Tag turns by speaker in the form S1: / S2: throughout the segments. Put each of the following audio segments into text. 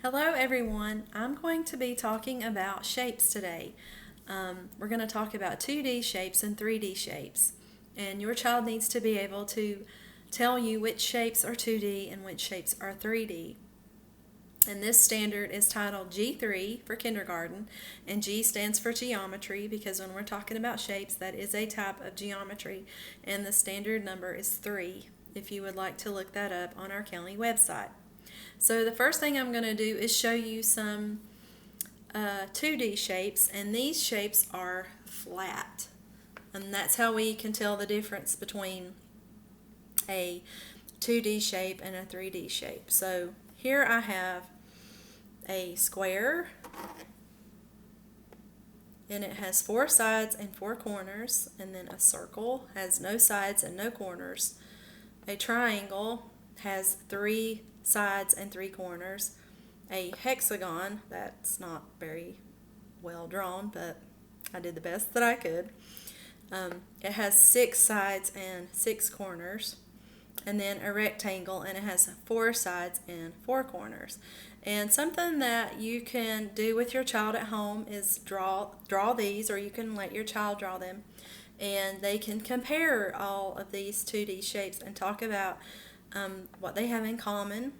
S1: Hello everyone, I'm going to be talking about shapes today. We're going to talk about 2D shapes and 3D shapes. And your child needs to be able to tell you which shapes are 2D and which shapes are 3D. And this standard is titled G3 for kindergarten, and G stands for geometry because when we're talking about shapes, that is a type of geometry, and the standard number is 3 if you would like to look that up on our county website. So the first thing I'm going to do is show you some 2D shapes, and these shapes are flat, and that's how we can tell the difference between a 2D shape and a 3D shape. So here I have a square, and it has 4 sides and 4 corners, and then a circle has no sides and no corners. A triangle has 3 sides and 3 corners. A hexagon, that's not very well drawn, but I did the best that I could. It has 6 sides and 6 corners. And then a rectangle, and it has 4 sides and 4 corners. And something that you can do with your child at home is draw these, or you can let your child draw them, and they can compare all of these 2D shapes and talk about what they have in common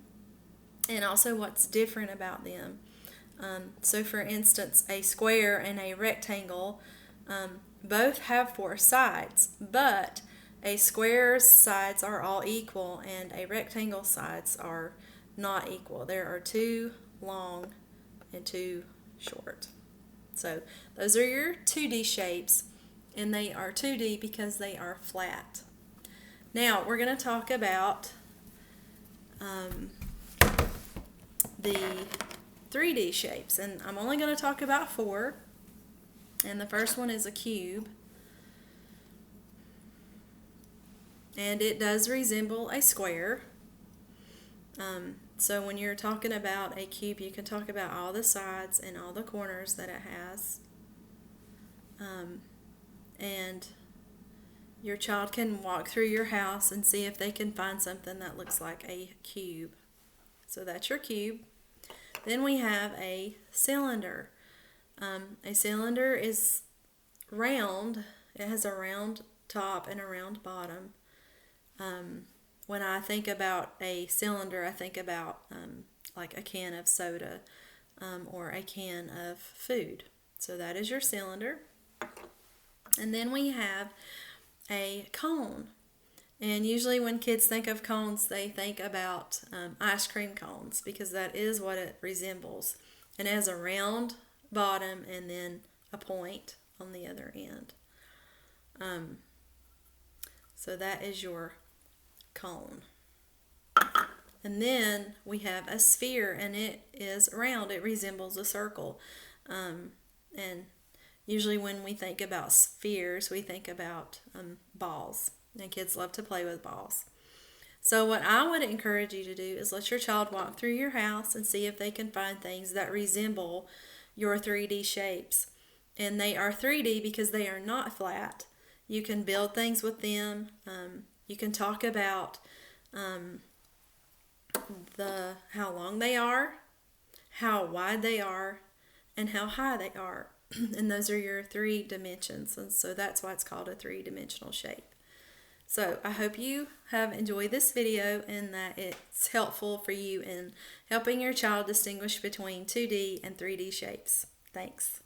S1: and also what's different about them. So for instance, a square and a rectangle both have 4 sides, but a square's sides are all equal and a rectangle sides are not equal. There are 2 long and 2 short. So those are your 2D shapes, and they are 2D because they are flat. Now we're going to talk about the 3D shapes, and I'm only going to talk about 4. And the first one is a cube, and it does resemble a square. So when you're talking about a cube, you can talk about all the sides and all the corners that it has. And your child can walk through your house and see if they can find something that looks like a cube. So that's your cube. Then we have a cylinder. A cylinder is round. It has a round top and a round bottom. When I think about a cylinder, I think about like a can of soda or a can of food. So that is your cylinder. And then we have a cone. And usually when kids think of cones, they think about ice cream cones because that is what it resembles. And it has a round bottom and then a point on the other end. So that is your cone. And then we have a sphere, and it is round. It resembles a circle. And usually when we think about spheres, we think about balls, and kids love to play with balls. So what I would encourage you to do is let your child walk through your house and see if they can find things that resemble your 3D shapes. And they are 3D because they are not flat. You can build things with them. You can talk about how long they are, how wide they are, and how high they are. And those are your 3 dimensions. And so that's why it's called a 3-dimensional shape. So I hope you have enjoyed this video and that it's helpful for you in helping your child distinguish between 2D and 3D shapes. Thanks.